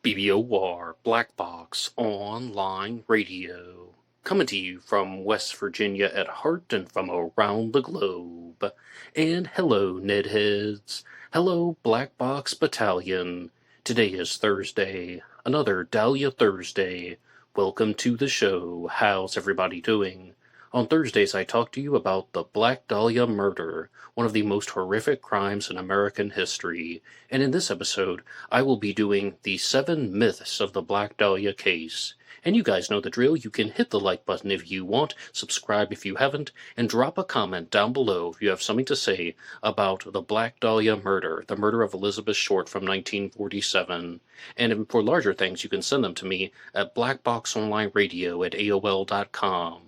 BBOR, Black Box Online Radio, coming to you from West Virginia at heart and from around the globe. And hello, Nedheads. Hello, Black Box Battalion. Today is Thursday, another Dahlia Thursday. Welcome to the show. How's everybody doing? On Thursdays, I talk to you about the Black Dahlia murder, one of the most horrific crimes in American history. And in this episode, I will be doing the 7 myths of the Black Dahlia case. And you guys know the drill. You can hit the like button if you want, subscribe if you haven't, and drop a comment down below if you have something to say about the Black Dahlia murder, the murder of Elizabeth Short from 1947. And for larger things, you can send them to me at blackboxonlineradio@aol.com.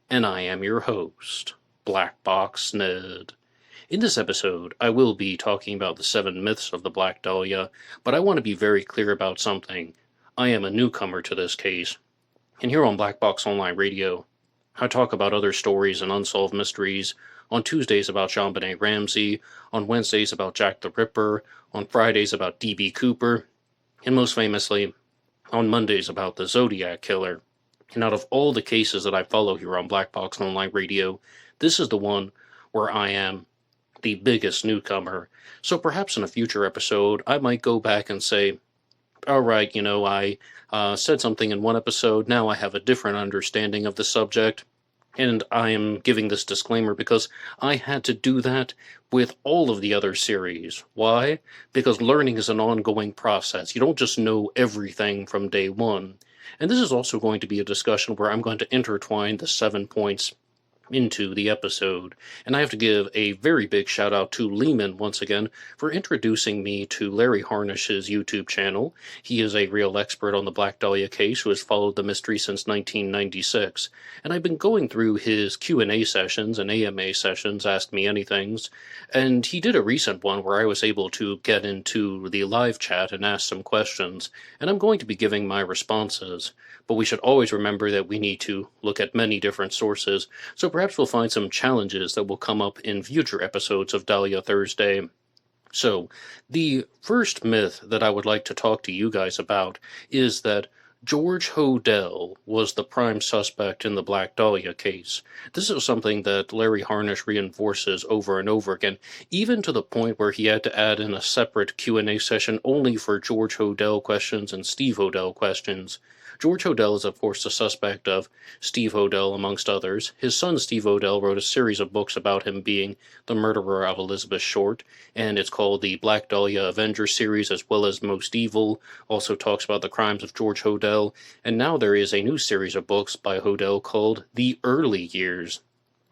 And I am your host, Box Ned. In this episode, I will be talking about the 7 myths of the Black Dahlia, but I want to be very clear about something. I am a newcomer to this case, and here on Black Box Online Radio, I talk about other stories and unsolved mysteries, on Tuesdays about JonBenet Ramsey, on Wednesdays about Jack the Ripper, on Fridays about D.B. Cooper, and most famously, on Mondays about the Zodiac Killer. And out of all the cases that I follow here on Black Box Online Radio, this is the one where I am the biggest newcomer. So perhaps in a future episode, I might go back and say, all right, I said something in one episode, now I have a different understanding of the subject, and I am giving this disclaimer because I had to do that with all of the other series. Why? Because learning is an ongoing process. You don't just know everything from day one. And this is also going to be a discussion where I'm going to intertwine the 7 points into the episode. And I have to give a very big shout out to Lehman once again for introducing me to Larry Harnisch's YouTube channel. He is a real expert on the Black Dahlia case who has followed the mystery since 1996. And I've been going through his Q&A sessions and AMA sessions, Ask Me Anythings, and he did a recent one where I was able to get into the live chat and ask some questions, and I'm going to be giving my responses. But we should always remember that we need to look at many different sources, so perhaps we'll find some challenges that will come up in future episodes of Dahlia Thursday. So, the first myth that I would like to talk to you guys about is that George Hodel was the prime suspect in the Black Dahlia case. This is something that Larry Harnisch reinforces over and over again, even to the point where he had to add in a separate Q&A session only for George Hodel questions and Steve Hodel questions. George Hodel is, of course, the suspect of Steve Hodel, amongst others. His son, Steve Hodel, wrote a series of books about him being the murderer of Elizabeth Short, and it's called the Black Dahlia Avenger series, as well as Most Evil, also talks about the crimes of George Hodel, and now there is a new series of books by Hodel called The Early Years.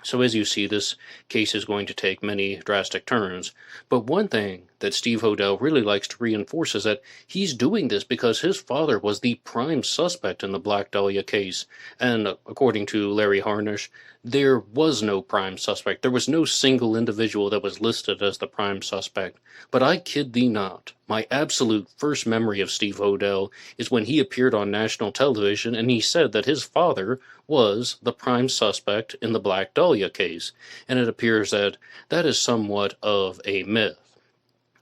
So as you see, this case is going to take many drastic turns. But one thing that Steve Hodel really likes to reinforce is that he's doing this because his father was the prime suspect in the Black Dahlia case. And according to Larry Harnisch, there was no prime suspect. There was no single individual that was listed as the prime suspect. But I kid thee not, my absolute first memory of Steve Hodel is when he appeared on national television and he said that his father was the prime suspect in the Black Dahlia case. And it appears that that is somewhat of a myth.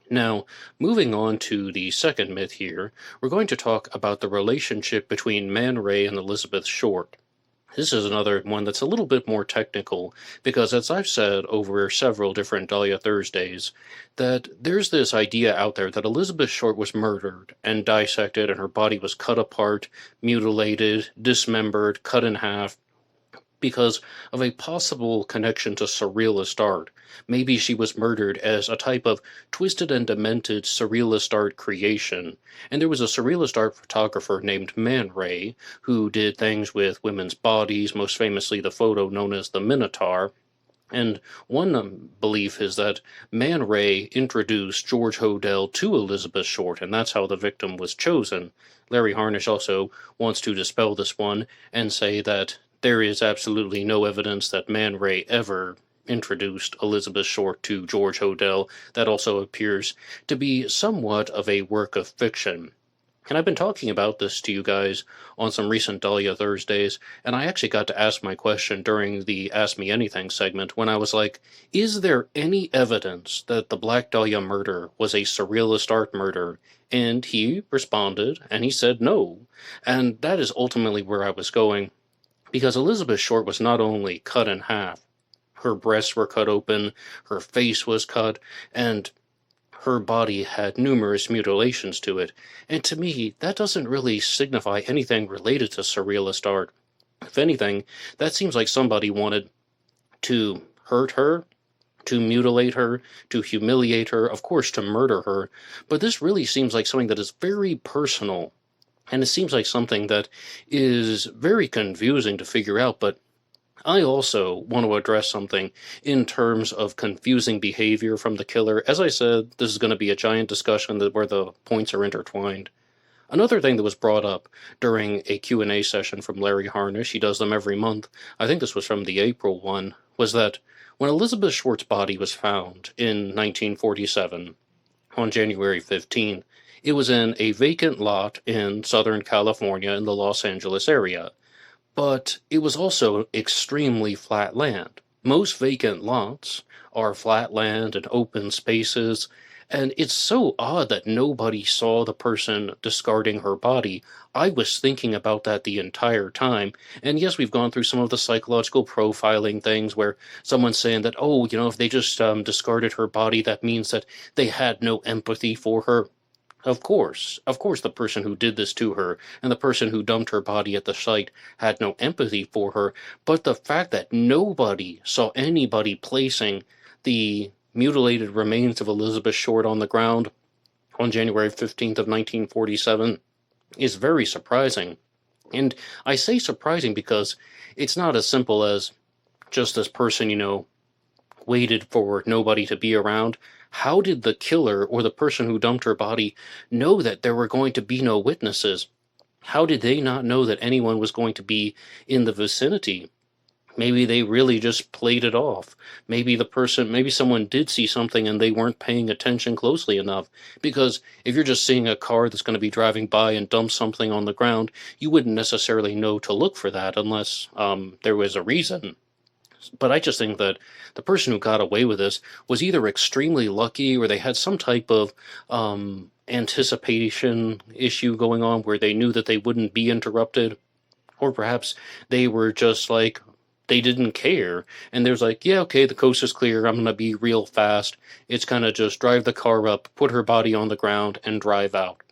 Now, moving on to the second myth here, we're going to talk about the relationship between Man Ray and Elizabeth Short. This is another one that's a little bit more technical, because as I've said over several different Dahlia Thursdays, that there's this idea out there that Elizabeth Short was murdered and dissected and her body was cut apart, mutilated, dismembered, cut in half, because of a possible connection to Surrealist art. Maybe she was murdered as a type of twisted and demented Surrealist art creation. And there was a Surrealist art photographer named Man Ray who did things with women's bodies, most famously the photo known as the Minotaur. And one belief is that Man Ray introduced George Hodel to Elizabeth Short, and that's how the victim was chosen. Larry Harnisch also wants to dispel this one and say that there is absolutely no evidence that Man Ray ever introduced Elizabeth Short to George Hodel. That also appears to be somewhat of a work of fiction. And I've been talking about this to you guys on some recent Dahlia Thursdays, and I actually got to ask my question during the Ask Me Anything segment when I was like, is there any evidence that the Black Dahlia murder was a surrealist art murder? And he responded, and he said no. And that is ultimately where I was going, because Elizabeth Short was not only cut in half, her breasts were cut open, her face was cut, and her body had numerous mutilations to it, and to me, that doesn't really signify anything related to surrealist art. If anything, that seems like somebody wanted to hurt her, to mutilate her, to humiliate her, of course, to murder her, but this really seems like something that is very personal, and it seems like something that is very confusing to figure out, but I also want to address something in terms of confusing behavior from the killer. As I said, this is going to be a giant discussion where the points are intertwined. Another thing that was brought up during a Q&A session from Larry Harnisch, he does them every month, I think this was from the April one, was that when Elizabeth Short's body was found in 1947, on January 15, it was in a vacant lot in Southern California in the Los Angeles area. But it was also extremely flat land. Most vacant lots are flat land and open spaces, and it's so odd that nobody saw the person discarding her body. I was thinking about that the entire time, and yes, we've gone through some of the psychological profiling things where someone's saying that, oh, if they just discarded her body, that means that they had no empathy for her. Of course, the person who did this to her and the person who dumped her body at the site had no empathy for her, but the fact that nobody saw anybody placing the mutilated remains of Elizabeth Short on the ground on January 15th of 1947 is very surprising. And I say surprising because it's not as simple as just this person, waited for nobody to be around. How did the killer or the person who dumped her body know that there were going to be no witnesses? How did they not know that anyone was going to be in the vicinity? Maybe they really just played it off. Maybe someone did see something and they weren't paying attention closely enough. Because if you're just seeing a car that's going to be driving by and dump something on the ground, you wouldn't necessarily know to look for that unless there was a reason. But I just think that the person who got away with this was either extremely lucky or they had some type of anticipation issue going on where they knew that they wouldn't be interrupted. Or perhaps they were just like, they didn't care. And there's like, yeah, okay, the coast is clear. I'm going to be real fast. It's kind of just drive the car up, put her body on the ground, and drive out.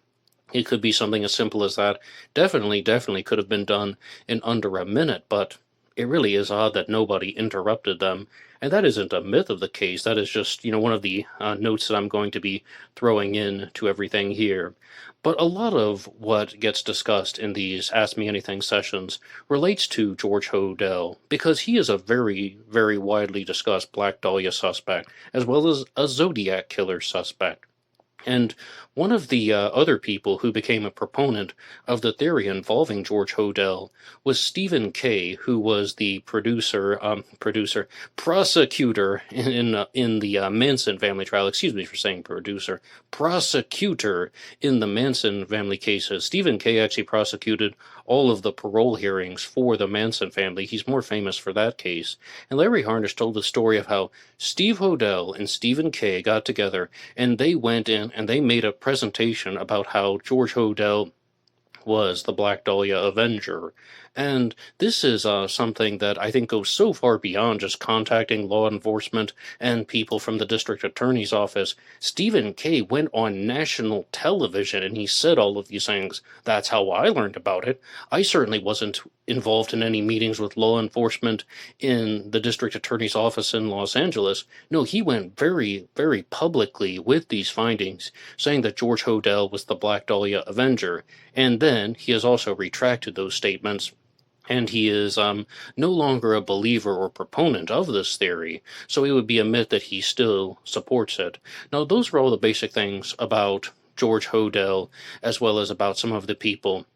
It could be something as simple as that. Definitely could have been done in under a minute, but it really is odd that nobody interrupted them, and that isn't a myth of the case. That is just, one of the notes that I'm going to be throwing in to everything here. But a lot of what gets discussed in these Ask Me Anything sessions relates to George Hodel, because he is a very, very widely discussed Black Dahlia suspect, as well as a Zodiac killer suspect. And one of the other people who became a proponent of the theory involving George Hodel was Stephen Kay, who was the prosecutor in the Manson family trial. Excuse me for saying producer. Prosecutor in the Manson family cases. Stephen Kay actually prosecuted all of the parole hearings for the Manson family. He's more famous for that case. And Larry Harnisch told the story of how Steve Hodel and Stephen Kay got together and they went in and they made a presentation about how George Hodel was the Black Dahlia Avenger. And this is something that I think goes so far beyond just contacting law enforcement and people from the district attorney's office. Stephen Kay went on national television and he said all of these things. That's how I learned about it. I certainly wasn't involved in any meetings with law enforcement in the district attorney's office in Los Angeles. No, he went very, very publicly with these findings, saying that George Hodel was the Black Dahlia Avenger. And then he has also retracted those statements, and he is no longer a believer or proponent of this theory, so it would be a myth that he still supports it. Now, those are all the basic things about George Hodel, as well as about some of the people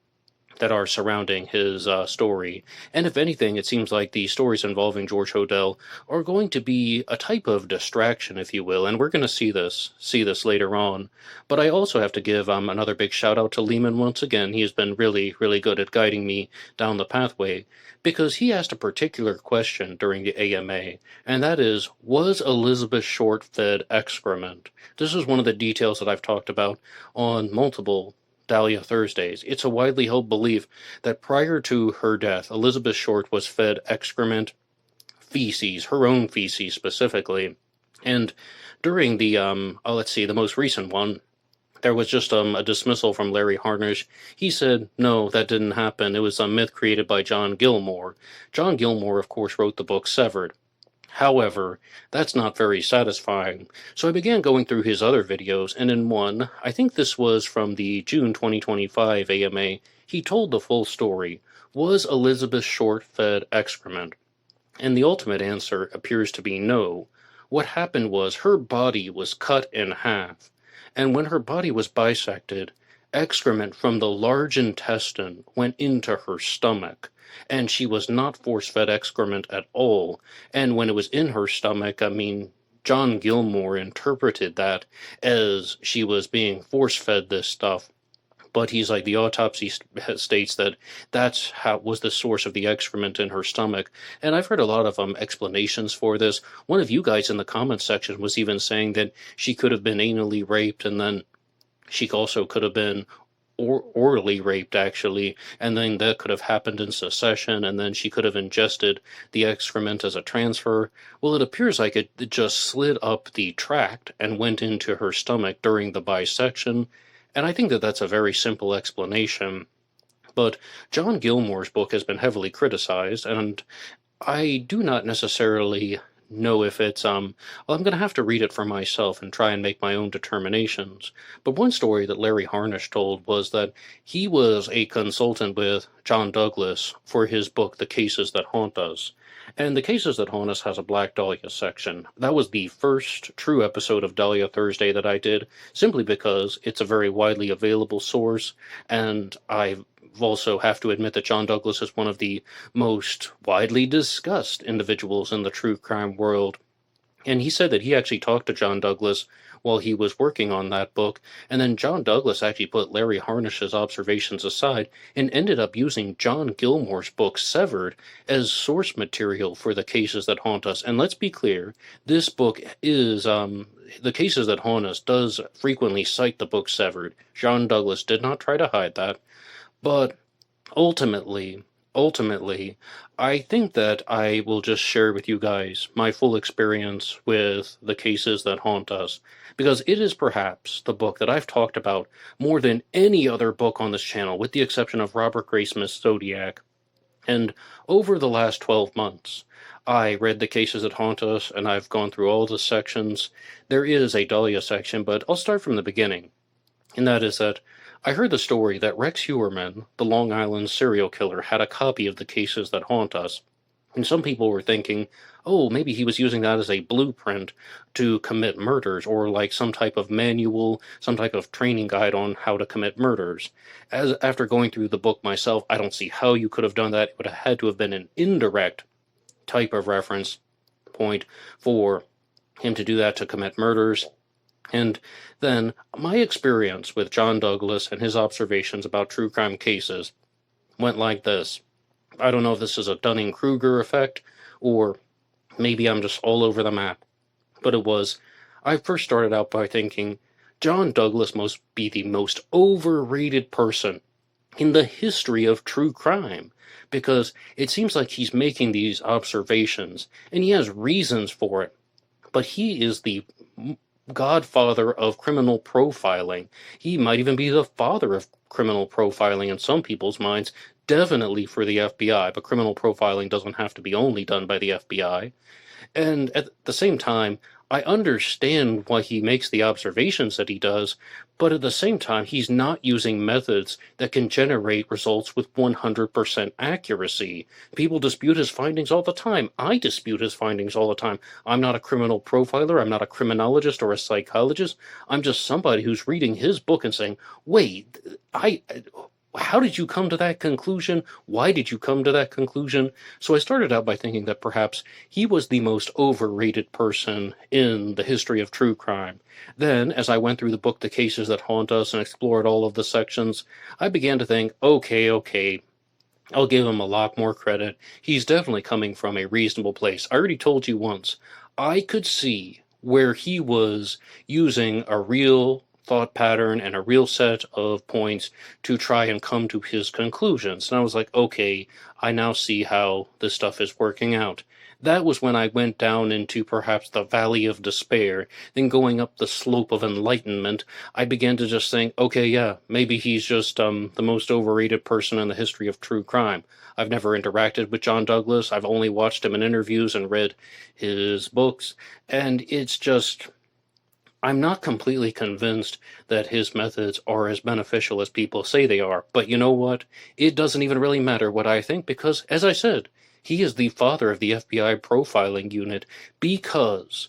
that are surrounding his story. And if anything, it seems like the stories involving George Hodel are going to be a type of distraction, if you will, and we're going to see this later on. But I also have to give another big shout out to Lehman once again. He has been really, really good at guiding me down the pathway, because he asked a particular question during the AMA, and that is, was Elizabeth Short fed excrement? This is one of the details that I've talked about on multiple Dahlia Thursdays. It's a widely held belief that prior to her death, Elizabeth Short was fed excrement, feces, her own feces specifically. And during the, the most recent one, there was just a dismissal from Larry Harnisch. He said, no, that didn't happen. It was a myth created by John Gilmore. John Gilmore, of course, wrote the book Severed. However, that's not very satisfying, so I began going through his other videos, and in one, I think this was from the June 2025 AMA, he told the full story. Was Elizabeth Short fed excrement? And the ultimate answer appears to be no. What happened was her body was cut in half, and when her body was bisected, excrement from the large intestine went into her stomach, and she was not force-fed excrement at all. And when it was in her stomach, John Gilmore interpreted that as she was being force-fed this stuff. But he's like, the autopsy states that that's how was the source of the excrement in her stomach. And I've heard a lot of explanations for this. One of you guys in the comments section was even saying that she could have been anally raped, and then she also could have been orally raped, actually, and then that could have happened in succession, and then she could have ingested the excrement as a transfer. Well, it appears like it just slid up the tract and went into her stomach during the bisection, and I think that that's a very simple explanation. But John Gilmore's book has been heavily criticized, and I do not necessarily know if it's I'm going to have to read it for myself and try and make my own determinations. But one story that Larry Harnisch told was that he was a consultant with John Douglas for his book The Cases That Haunt Us. And The Cases That Haunt Us has a Black Dahlia section. That was the first true episode of Dahlia Thursday that I did, simply because it's a very widely available source, and I also have to admit that John Douglas is one of the most widely discussed individuals in the true crime world. And he said that he actually talked to John Douglas while he was working on that book, and then John Douglas actually put Larry Harnisch's observations aside and ended up using John Gilmore's book Severed as source material for The Cases That Haunt Us. And let's be clear, this book is, The Cases That Haunt Us does frequently cite the book Severed. John Douglas did not try to hide that. But ultimately, I think that I will just share with you guys my full experience with The Cases That Haunt Us, because it is perhaps the book that I've talked about more than any other book on this channel, with the exception of Robert Graysmith's Zodiac. And over the last 12 months, I read The Cases That Haunt Us, and I've gone through all the sections. There is a Dahlia section, but I'll start from the beginning. And that is that I heard the story that Rex Heuermann, the Long Island serial killer, had a copy of The Cases That Haunt Us. And some people were thinking, oh, maybe he was using that as a blueprint to commit murders, or like some type of manual, some type of training guide on how to commit murders. After going through the book myself, I don't see how you could have done that. It would have had to have been an indirect type of reference point for him to do that, to commit murders. And then my experience with John Douglas and his observations about true crime cases went like this. I don't know if this is a Dunning-Kruger effect, or maybe I'm just all over the map. But it was, I first started out by thinking, John Douglas must be the most overrated person in the history of true crime, because it seems like he's making these observations, and he has reasons for it. But he is the godfather of criminal profiling. He might even be the father of criminal profiling in some people's minds, definitely for the FBI, but criminal profiling doesn't have to be only done by the FBI. And at the same time, I understand why he makes the observations that he does, but at the same time, he's not using methods that can generate results with 100% accuracy. People dispute his findings all the time. I dispute his findings all the time. I'm not a criminal profiler. I'm not a criminologist or a psychologist. I'm just somebody who's reading his book and saying, wait, how did you come to that conclusion? Why did you come to that conclusion? So I started out by thinking that perhaps he was the most overrated person in the history of true crime. Then, as I went through the book The Cases That Haunt Us and explored all of the sections, I began to think, okay, I'll give him a lot more credit. He's definitely coming from a reasonable place. I already told you once, I could see where he was using a real thought pattern and a real set of points to try and come to his conclusions. And I was like, okay, I now see how this stuff is working out. That was when I went down into perhaps the valley of despair, then going up the slope of enlightenment. I began to just think, okay, yeah, maybe he's just the most overrated person in the history of true crime. I've never interacted with John Douglas. I've only watched him in interviews and read his books, and it's just, I'm not completely convinced that his methods are as beneficial as people say they are. But you know what? It doesn't even really matter what I think because, as I said, he is the father of the FBI profiling unit because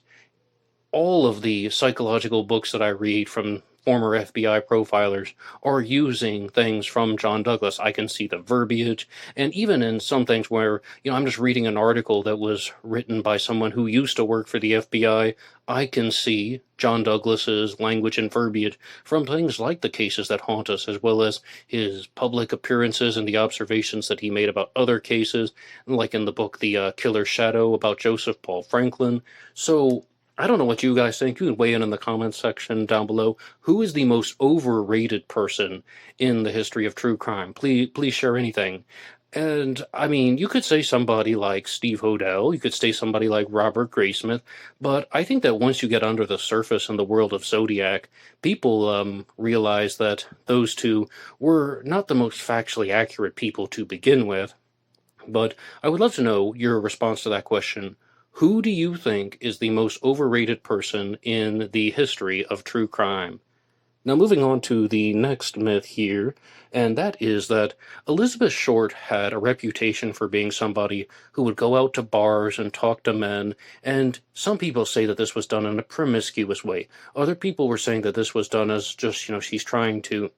all of the psychological books that I read from former FBI profilers are using things from John Douglas. I can see the verbiage, and even in some things where, I'm just reading an article that was written by someone who used to work for the FBI, I can see John Douglas's language and verbiage from things like The Cases That Haunt Us, as well as his public appearances and the observations that he made about other cases, like in the book The Killer's Shadow about Joseph Paul Franklin. So I don't know what you guys think. You can weigh in the comments section down below. Who is the most overrated person in the history of true crime? Please share anything. And, I mean, you could say somebody like Steve Hodel, you could say somebody like Robert Graysmith, but I think that once you get under the surface in the world of Zodiac, people realize that those two were not the most factually accurate people to begin with. But I would love to know your response to that question. Who do you think is the most overrated person in the history of true crime? Now, moving on to the next myth here, and that is that Elizabeth Short had a reputation for being somebody who would go out to bars and talk to men, and some people say that this was done in a promiscuous way. Other people were saying that this was done as just, she's trying to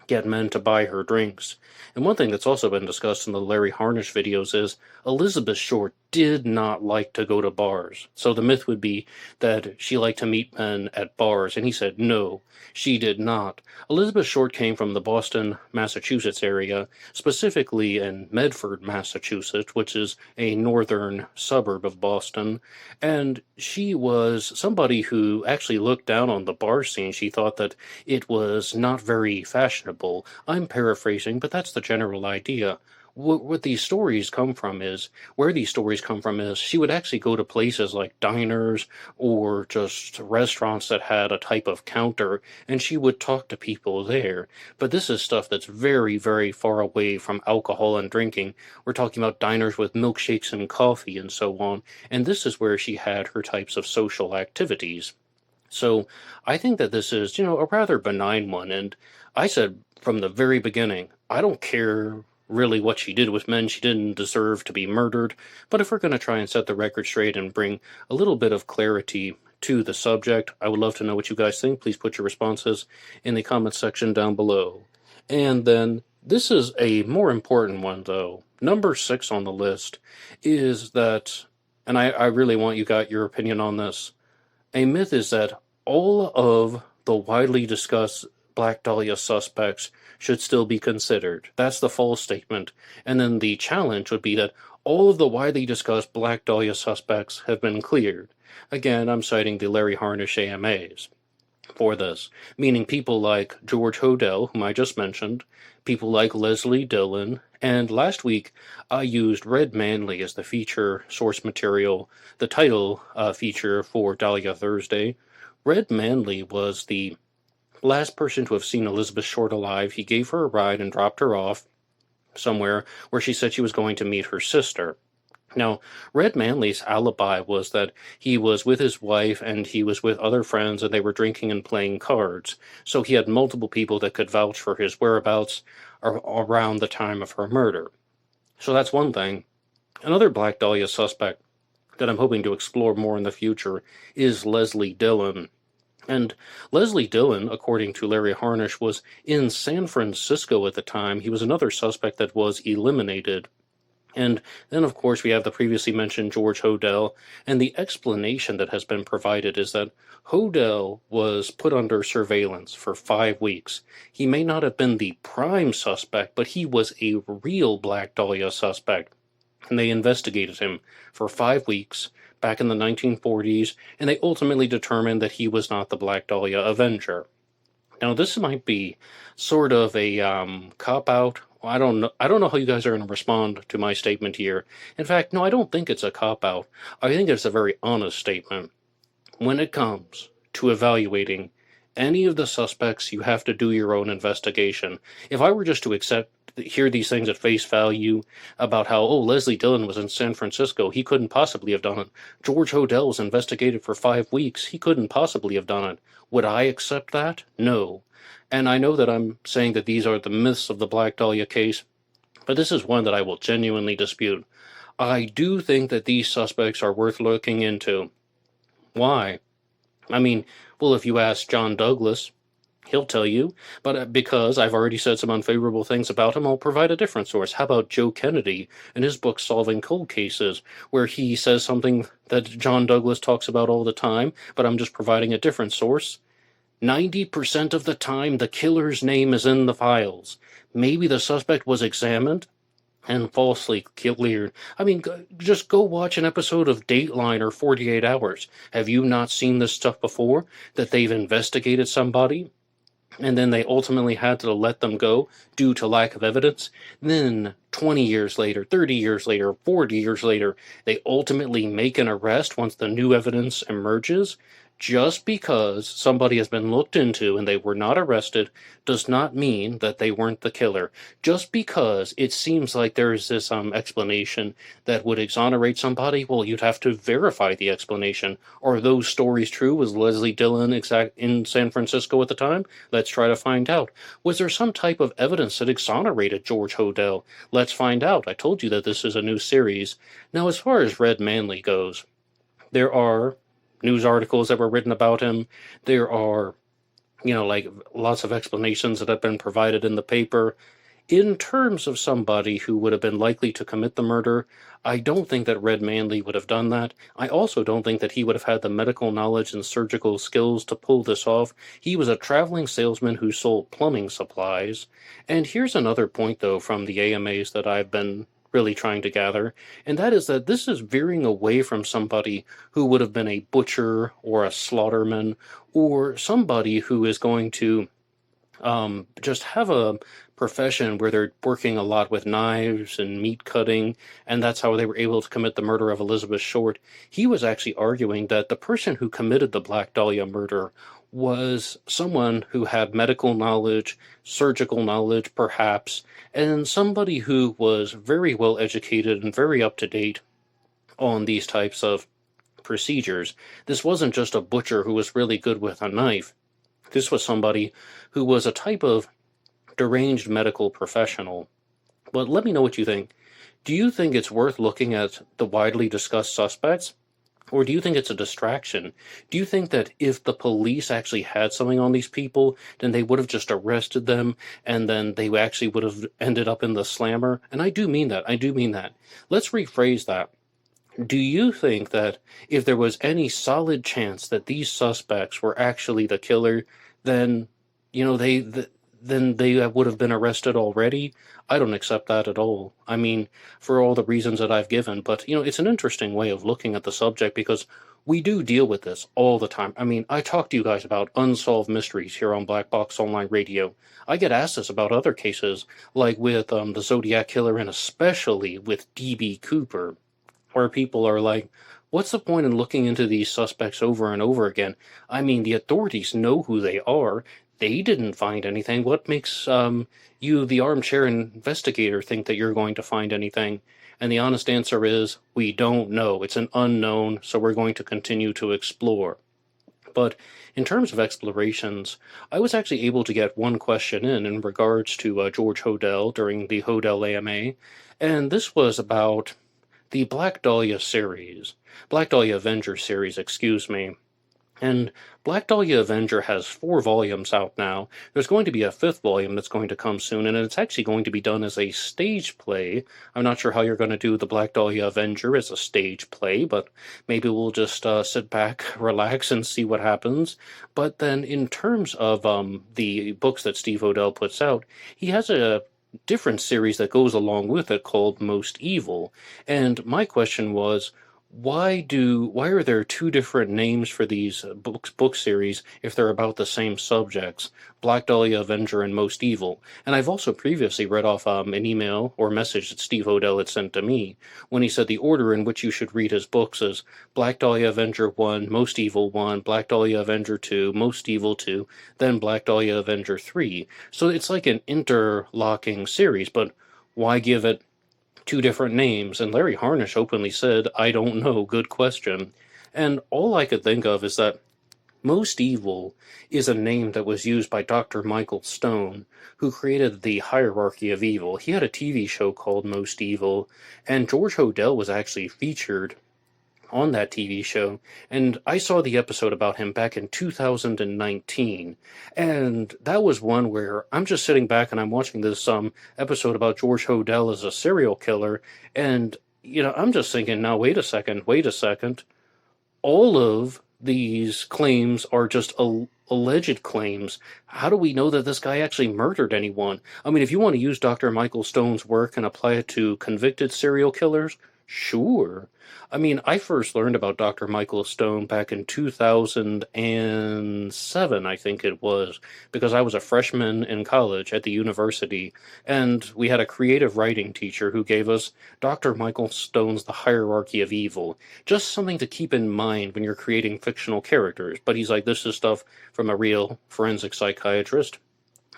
get men to buy her drinks. And one thing that's also been discussed in the Larry Harnisch videos is Elizabeth Short did not like to go to bars. So the myth would be that she liked to meet men at bars, and he said no, she did not. Elizabeth Short came from the Boston, Massachusetts area, specifically in Medford, Massachusetts, which is a northern suburb of Boston, and she was somebody who actually looked down on the bar scene. She thought that it was not very fashionable. I'm paraphrasing, but that's the general idea. What these stories come from is, where these stories come from is, she would actually go to places like diners or just restaurants that had a type of counter, and she would talk to people there. But this is stuff that's very, very far away from alcohol and drinking. We're talking about diners with milkshakes and coffee and so on, and this is where she had her types of social activities. So I think that this is, a rather benign one, and I said from the very beginning, I don't care really what she did with men. She didn't deserve to be murdered, but if we're going to try and set the record straight and bring a little bit of clarity to the subject, I would love to know what you guys think. Please put your responses in the comments section down below. And then, this is a more important one, though. Number 6 on the list is that, and I really want you got your opinion on this, a myth is that all of the widely discussed Black Dahlia suspects should still be considered. That's the false statement. And then the challenge would be that all of the widely discussed Black Dahlia suspects have been cleared. Again, I'm citing the Larry Harnisch AMAs for this, meaning people like George Hodel, whom I just mentioned, people like Leslie Dillon, and last week I used Red Manley as the feature source material, the title feature for Dahlia Thursday. Red Manley was the last person to have seen Elizabeth Short alive. He gave her a ride and dropped her off somewhere where she said she was going to meet her sister. Now, Red Manley's alibi was that he was with his wife and he was with other friends and they were drinking and playing cards. So he had multiple people that could vouch for his whereabouts around the time of her murder. So that's one thing. Another Black Dahlia suspect that I'm hoping to explore more in the future is Leslie Dillon. And Leslie Dillon, according to Larry Harnisch, was in San Francisco at the time. He was another suspect that was eliminated. And then, of course, we have the previously mentioned George Hodel, and the explanation that has been provided is that Hodel was put under surveillance for 5 weeks. He may not have been the prime suspect, but he was a real Black Dahlia suspect. And they investigated him for 5 weeks back in the 1940s, and they ultimately determined that he was not the Black Dahlia Avenger. Now, this might be sort of a cop-out. I don't know. I don't know how you guys are going to respond to my statement here. In fact, no, I don't think it's a cop-out. I think it's a very honest statement. When it comes to evaluating any of the suspects, you have to do your own investigation. If I were just to hear these things at face value about how, oh, Leslie Dillon was in San Francisco, he couldn't possibly have done it. George Hodel was investigated for 5 weeks, he couldn't possibly have done it. Would I accept that? No. And I know that I'm saying that these are the myths of the Black Dahlia case, but this is one that I will genuinely dispute. I do think that these suspects are worth looking into. Why? I mean, well, if you ask John Douglas, he'll tell you, but because I've already said some unfavorable things about him, I'll provide a different source. How about Joe Kennedy in his book Solving Cold Cases, where he says something that John Douglas talks about all the time, but I'm just providing a different source? 90% of the time, the killer's name is in the files. Maybe the suspect was examined and falsely cleared. I mean, just go watch an episode of Dateline or 48 Hours. Have you not seen this stuff before? That they've investigated somebody, and then they ultimately had to let them go due to lack of evidence. Then 20 years later, 30 years later, 40 years later, they ultimately make an arrest once the new evidence emerges. Just because somebody has been looked into and they were not arrested does not mean that they weren't the killer. Just because it seems like there is this explanation that would exonerate somebody, well, you'd have to verify the explanation. Are those stories true? Was Leslie Dillon in San Francisco at the time? Let's try to find out. Was there some type of evidence that exonerated George Hodel? Let's find out. I told you that this is a new series. Now, as far as Red Manley goes, there are news articles that were written about him. There are, like lots of explanations that have been provided in the paper. In terms of somebody who would have been likely to commit the murder, I don't think that Red Manley would have done that. I also don't think that he would have had the medical knowledge and surgical skills to pull this off. He was a traveling salesman who sold plumbing supplies. And here's another point, though, from the AMAs that I've been really trying to gather, and that is that this is veering away from somebody who would have been a butcher or a slaughterman or somebody who is going to just have a profession where they're working a lot with knives and meat cutting, and that's how they were able to commit the murder of Elizabeth Short. He was actually arguing that the person who committed the Black Dahlia murder was someone who had medical knowledge, surgical knowledge perhaps, and somebody who was very well educated and very up to date on these types of procedures. This wasn't just a butcher who was really good with a knife. This was somebody who was a type of deranged medical professional. But let me know what you think. Do you think it's worth looking at the widely discussed suspects? Or do you think it's a distraction? Do you think that if the police actually had something on these people, then they would have just arrested them, and then they actually would have ended up in the slammer? And I do mean that. Let's rephrase that. Do you think that if there was any solid chance that these suspects were actually the killer, then, then they would have been arrested already? I don't accept that at all. I mean, for all the reasons that I've given, but, it's an interesting way of looking at the subject because we do deal with this all the time. I mean, I talk to you guys about unsolved mysteries here on Black Box Online Radio. I get asked this about other cases, like with the Zodiac Killer and especially with D.B. Cooper, where people are like, what's the point in looking into these suspects over and over again? I mean, the authorities know who they are. They didn't find anything. What makes you, the armchair investigator, think that you're going to find anything? And the honest answer is, we don't know. It's an unknown, so we're going to continue to explore. But in terms of explorations, I was actually able to get one question in regards to George Hodel during the Hodel AMA, and this was about the Black Dahlia series. Black Dahlia Avenger series, excuse me. And Black Dahlia Avenger has 4 volumes out now. There's going to be a 5th volume that's going to come soon, and it's actually going to be done as a stage play. I'm not sure how you're going to do the Black Dahlia Avenger as a stage play, but maybe we'll just sit back, relax, and see what happens. But then in terms of the books that Steve Hodel puts out, he has a different series that goes along with it called Most Evil. And my question was, why are there 2 different names for these book series if they're about the same subjects? Black Dahlia Avenger and Most Evil. And I've also previously read off an email or message that Steve Hodel had sent to me when he said the order in which you should read his books is Black Dahlia Avenger 1, Most Evil 1, Black Dahlia Avenger 2, Most Evil 2, then Black Dahlia Avenger 3. So it's like an interlocking series, but why give it 2 different names? And Larry Harnisch openly said, I don't know, good question. And all I could think of is that Most Evil is a name that was used by Dr. Michael Stone, who created the hierarchy of evil. He had a TV show called Most Evil, and George Hodel was actually featured on that TV show, and I saw the episode about him back in 2019, and that was one where I'm just sitting back and I'm watching this episode about George Hodel as a serial killer, and I'm just thinking, now wait a second, all of these claims are just alleged claims. How do we know that this guy actually murdered anyone? I mean, if you want to use Dr. Michael Stone's work and apply it to convicted serial killers, sure. I mean, I first learned about Dr. Michael Stone back in 2007, I think it was, because I was a freshman in college at the university, and we had a creative writing teacher who gave us Dr. Michael Stone's The Hierarchy of Evil. Just something to keep in mind when you're creating fictional characters. But he's like, this is stuff from a real forensic psychiatrist.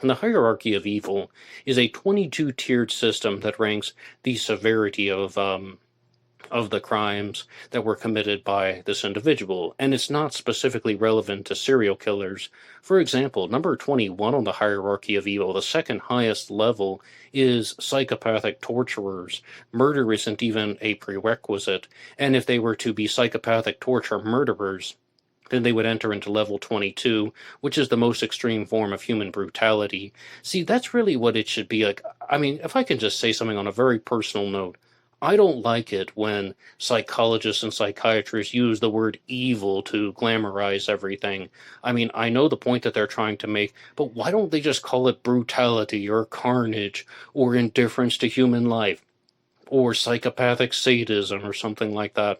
And the hierarchy of evil is a 22-tiered system that ranks the severity of the crimes that were committed by this individual, and it's not specifically relevant to serial killers. For example, number 21 on the hierarchy of evil, the second highest level, is psychopathic torturers. Murder isn't even a prerequisite, and if they were to be psychopathic torture murderers, then they would enter into level 22, which is the most extreme form of human brutality. See, that's really what it should be like. I mean, if I can just say something on a very personal note, I don't like it when psychologists and psychiatrists use the word evil to glamorize everything. I mean, I know the point that they're trying to make, but why don't they just call it brutality or carnage or indifference to human life or psychopathic sadism or something like that?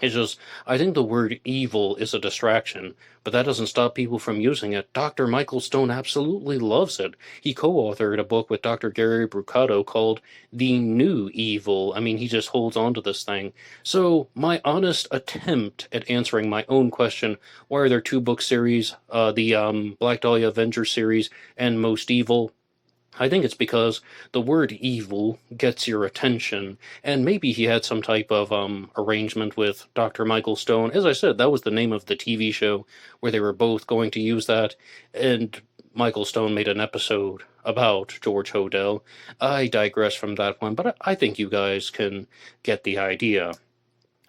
It's just, I think the word evil is a distraction, but that doesn't stop people from using it. Dr. Michael Stone absolutely loves it. He co-authored a book with Dr. Gary Brucato called The New Evil. I mean, he just holds on to this thing. So, my honest attempt at answering my own question, why are there 2 book series, the Black Dahlia Avenger series and Most Evil? I think it's because the word evil gets your attention, and maybe he had some type of arrangement with Dr. Michael Stone. As I said, that was the name of the TV show where they were both going to use that, and Michael Stone made an episode about George Hodel. I digress from that one, but I think you guys can get the idea.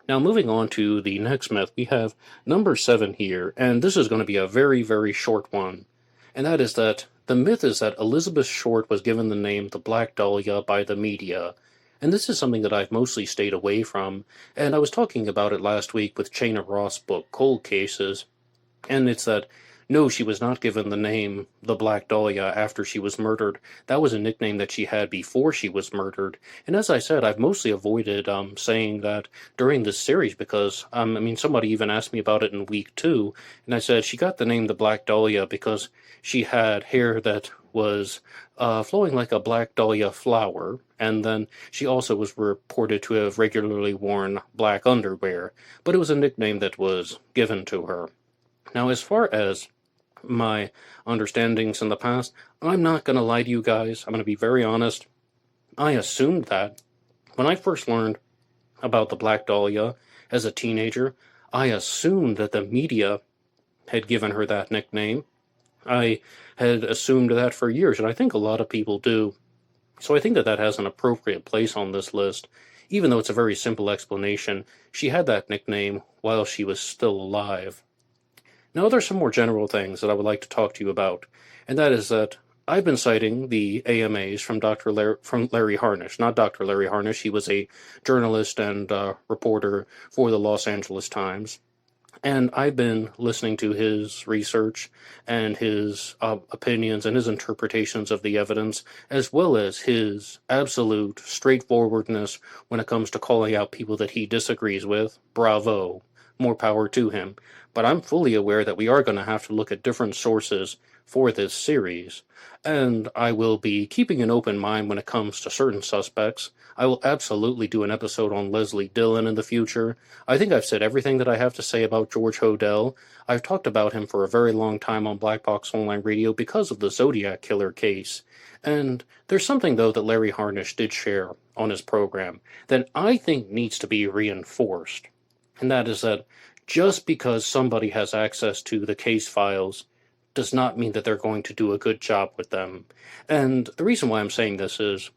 Now, moving on to the next myth, we have number 7 here, and this is going to be a very, very short one, and that is that the myth is that Elizabeth Short was given the name the Black Dahlia by the media, and this is something that I've mostly stayed away from, and I was talking about it last week with Chana Ross' book, Cold Cases, and it's that, no, she was not given the name the Black Dahlia after she was murdered. That was a nickname that she had before she was murdered, and as I said, I've mostly avoided saying that during this series because, I mean, somebody even asked me about it in week 2, and I said she got the name the Black Dahlia because she had hair that was flowing like a black dahlia flower, and then she also was reported to have regularly worn black underwear, but it was a nickname that was given to her. Now, as far as my understandings in the past, I'm not going to lie to you guys. I'm going to be very honest. I assumed that when I first learned about the Black Dahlia as a teenager, I assumed that the media had given her that nickname. I had assumed that for years, and I think a lot of people do. So I think that that has an appropriate place on this list. Even though it's a very simple explanation, she had that nickname while she was still alive. Now, there's some more general things that I would like to talk to you about, and that is that I've been citing the AMAs from from Larry Harnisch, not Dr. Larry Harnisch. He was a journalist and reporter for the Los Angeles Times. And I've been listening to his research and his opinions and his interpretations of the evidence, as well as his absolute straightforwardness when it comes to calling out people that he disagrees with. Bravo. More power to him. But I'm fully aware that we are going to have to look at different sources for this series. And I will be keeping an open mind when it comes to certain suspects. I will absolutely do an episode on Leslie Dillon in the future. I think I've said everything that I have to say about George Hodel. I've talked about him for a very long time on Black Box Online Radio because of the Zodiac Killer case. And there's something, though, that Larry Harnisch did share on his program that I think needs to be reinforced. And that is that just because somebody has access to the case files does not mean that they're going to do a good job with them. And the reason why I'm saying this is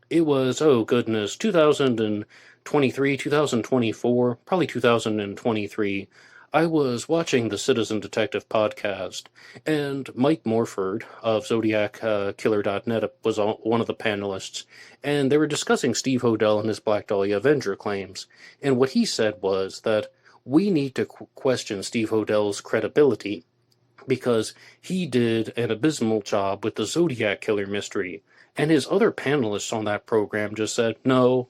it was, oh goodness, 2023, 2024, probably 2023. I was watching the Citizen Detective podcast, and Mike Morford of ZodiacKiller.net was one of the panelists, and they were discussing Steve Hodel and his Black Dahlia Avenger claims. And what he said was that we need to question Steve Hodel's credibility because he did an abysmal job with the Zodiac Killer mystery. And his other panelists on that program just said, no,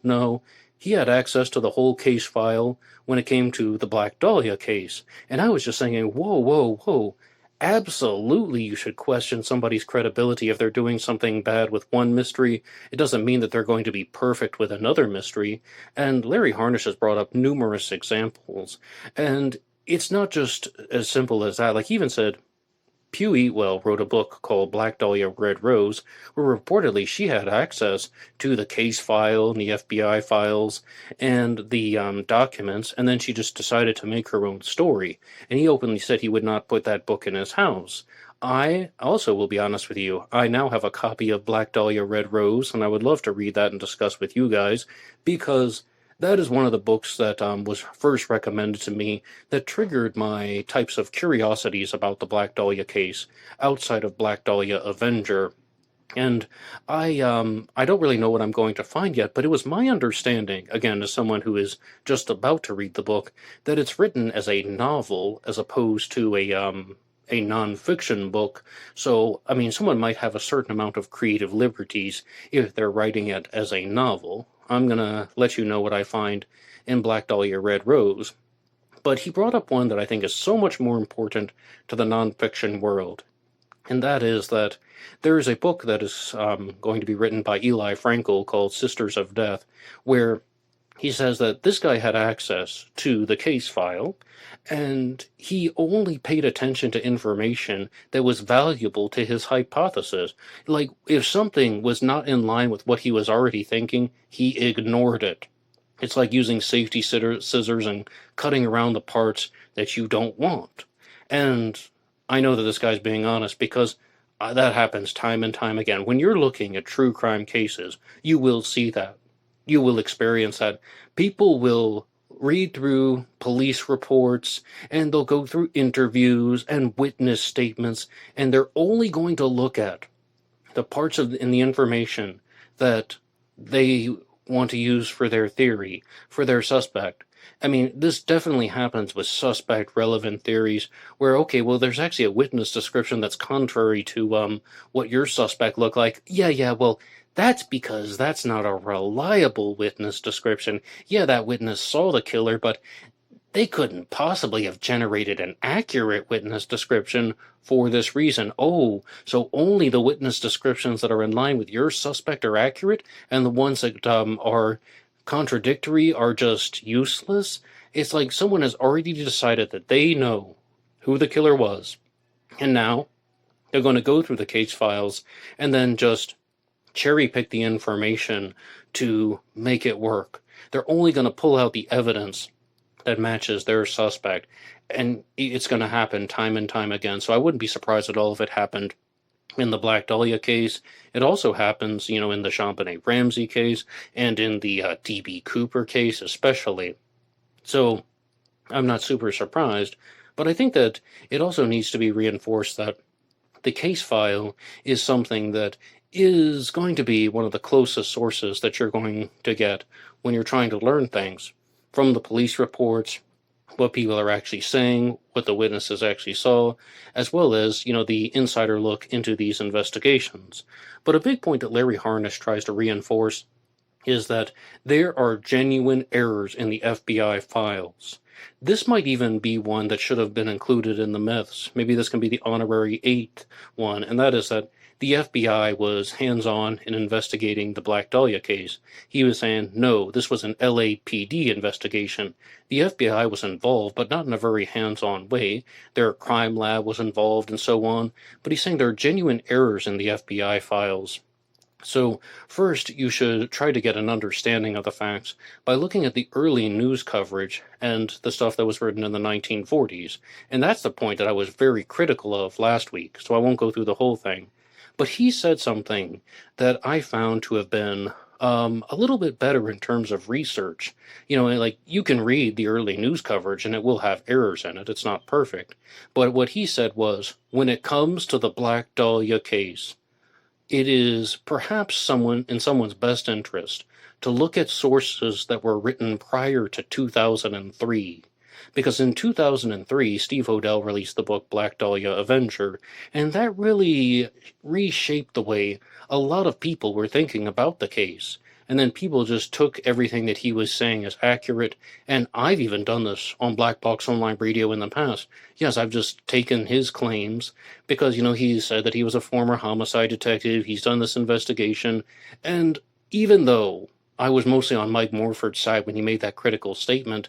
he had access to the whole case file when it came to the Black Dahlia case. And I was just thinking, whoa. Absolutely, you should question somebody's credibility if they're doing something bad with one mystery. It doesn't mean that they're going to be perfect with another mystery. And Larry Harnisch has brought up numerous examples. And it's not just as simple as that. Like he even said, Pugh Eatwell wrote a book called Black Dahlia Red Rose, where reportedly she had access to the case file and the FBI files and the documents, and then she just decided to make her own story. And he openly said he would not put that book in his house. I also will be honest with you, I now have a copy of Black Dahlia Red Rose, and I would love to read that and discuss with you guys, because that is one of the books that was first recommended to me that triggered my types of curiosities about the Black Dahlia case outside of Black Dahlia Avenger. And I don't really know what I'm going to find yet, but it was my understanding, again, as someone who is just about to read the book, that it's written as a novel as opposed to a nonfiction book. So, I mean, someone might have a certain amount of creative liberties if they're writing it as a novel. I'm going to let you know what I find in Black Dahlia Red Rose. But he brought up one that I think is so much more important to the nonfiction world. And that is that there is a book that is going to be written by Eli Frankel called Sisters of Death, where he says that this guy had access to the case file, and he only paid attention to information that was valuable to his hypothesis. Like, if something was not in line with what he was already thinking, he ignored it. It's like using safety scissors and cutting around the parts that you don't want. And I know that this guy's being honest because that happens time and time again. When you're looking at true crime cases, you will see that. You will experience that. People will read through police reports and they'll go through interviews and witness statements, and they're only going to look at the parts in the information that they want to use for their theory, for their suspect. I mean, this definitely happens with suspect-relevant theories where, okay, well, there's actually a witness description that's contrary to what your suspect looked like. Yeah, well, that's because that's not a reliable witness description. Yeah, that witness saw the killer, but they couldn't possibly have generated an accurate witness description for this reason. Oh, so only the witness descriptions that are in line with your suspect are accurate, and the ones that are contradictory are just useless? It's like someone has already decided that they know who the killer was, and now they're going to go through the case files and then just cherry pick the information to make it work. They're only going to pull out the evidence that matches their suspect, and it's going to happen time and time again. So I wouldn't be surprised at all if it happened in the Black Dahlia case. It also happens, in the Champagne Ramsey case and in the D.B. Cooper case especially. So I'm not super surprised, But I think that it also needs to be reinforced that the case file is something that is going to be one of the closest sources that you're going to get when you're trying to learn things from the police reports, what people are actually saying, what the witnesses actually saw, as well as, the insider look into these investigations. But a big point that Larry Harnisch tries to reinforce is that there are genuine errors in the FBI files. This might even be one that should have been included in the myths. Maybe this can be the honorary eighth one, and that is that the FBI was hands-on in investigating the Black Dahlia case. He was saying, no, this was an LAPD investigation. The FBI was involved, but not in a very hands-on way. Their crime lab was involved and so on. But he's saying there are genuine errors in the FBI files. So, first, you should try to get an understanding of the facts by looking at the early news coverage and the stuff that was written in the 1940s. And that's the point that I was very critical of last week, so I won't go through the whole thing. But he said something that I found to have been a little bit better in terms of research. Like, you can read the early news coverage and it will have errors in it. It's not perfect. But what he said was, when it comes to the Black Dahlia case, it is perhaps in someone's best interest to look at sources that were written prior to 2003. Because in 2003, Steve Hodel released the book Black Dahlia Avenger, and that really reshaped the way a lot of people were thinking about the case. And then people just took everything that he was saying as accurate, and I've even done this on Black Box Online Radio in the past. Yes, I've just taken his claims, because, he said that he was a former homicide detective, he's done this investigation, and even though I was mostly on Mike Morford's side when he made that critical statement,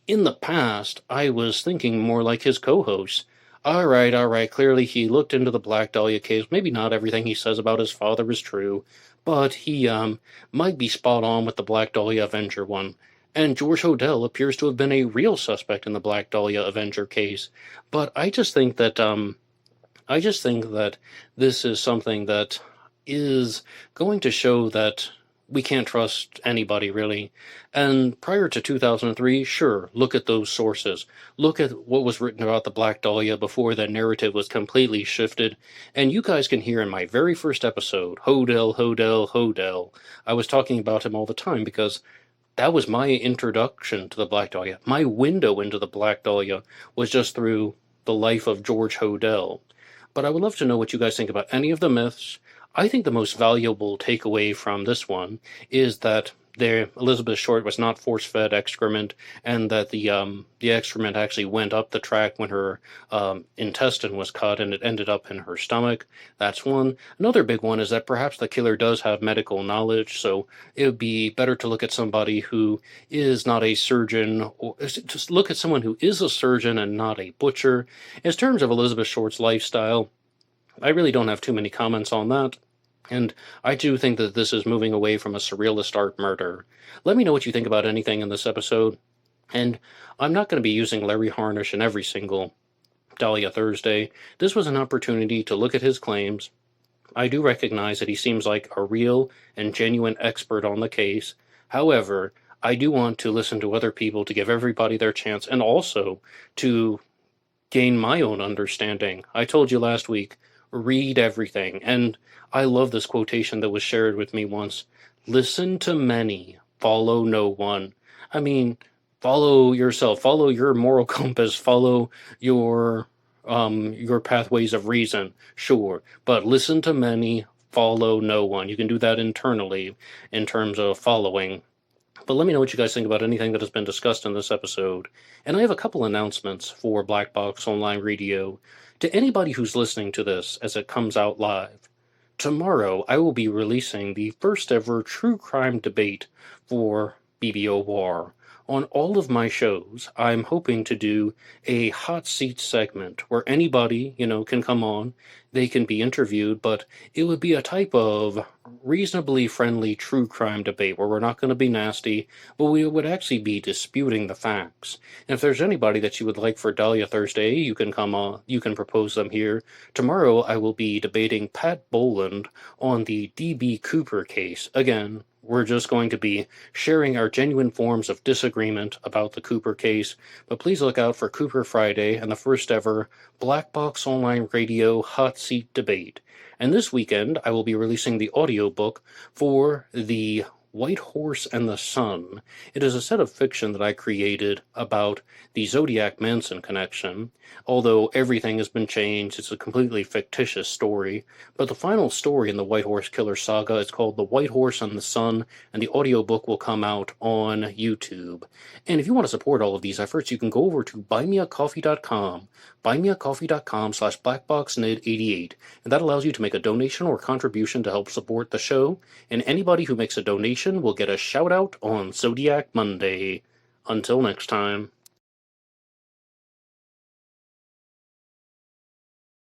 in the past, I was thinking more like his co-host. All right, clearly he looked into the Black Dahlia case. Maybe not everything he says about his father is true, but he might be spot on with the Black Dahlia Avenger one. And George Hodel appears to have been a real suspect in the Black Dahlia Avenger case. But I just think that this is something that is going to show that we can't trust anybody, really. And prior to 2003, sure, look at those sources. Look at what was written about the Black Dahlia before the narrative was completely shifted. And you guys can hear in my very first episode, Hodel, I was talking about him all the time because that was my introduction to the Black Dahlia. My window into the Black Dahlia was just through the life of George Hodel. But I would love to know what you guys think about any of the myths. I think the most valuable takeaway from this one is that Elizabeth Short was not force-fed excrement, and that the excrement actually went up the tract when her intestine was cut, and it ended up in her stomach. That's one. Another big one is that perhaps the killer does have medical knowledge, so it would be better to look at somebody who is not a surgeon, or just look at someone who is a surgeon and not a butcher. In terms of Elizabeth Short's lifestyle, I really don't have too many comments on that. And I do think that this is moving away from a surrealist art murder. Let me know what you think about anything in this episode. And I'm not going to be using Larry Harnisch in every single Dahlia Thursday. This was an opportunity to look at his claims. I do recognize that he seems like a real and genuine expert on the case. However, I do want to listen to other people to give everybody their chance, and also to gain my own understanding. I told you last week, read everything. And I love this quotation that was shared with me once. Listen to many, follow no one. I mean, follow yourself, follow your moral compass, follow your pathways of reason, sure. But listen to many, follow no one. You can do that internally in terms of following. But let me know what you guys think about anything that has been discussed in this episode. And I have a couple announcements for Black Box Online Radio. To anybody who's listening to this as it comes out live, tomorrow I will be releasing the first ever true crime debate for BBOR. On all of my shows, I'm hoping to do a hot seat segment where anybody, can come on. They can be interviewed, but it would be a type of reasonably friendly true crime debate where we're not going to be nasty, but we would actually be disputing the facts. And if there's anybody that you would like for Dahlia Thursday, you can come on, you can propose them here. Tomorrow I will be debating Pat Boland on the D.B. Cooper case. Again, we're just going to be sharing our genuine forms of disagreement about the Cooper case, but please look out for Cooper Friday and the first ever Black Box Online Radio Hot Seat Debate. And this weekend, I will be releasing the audiobook for The White Horse and the Sun. It is a set of fiction that I created about the Zodiac Manson connection. Although everything has been changed, it's a completely fictitious story. But the final story in the White Horse Killer saga is called The White Horse and the Sun, and the audiobook will come out on YouTube. And if you want to support all of these efforts, you can go over to buymeacoffee.com, buymeacoffee.com/blackboxned88, and that allows you to make a donation or contribution to help support the show, and anybody who makes a donation will get a shout-out on Zodiac Monday. Until next time.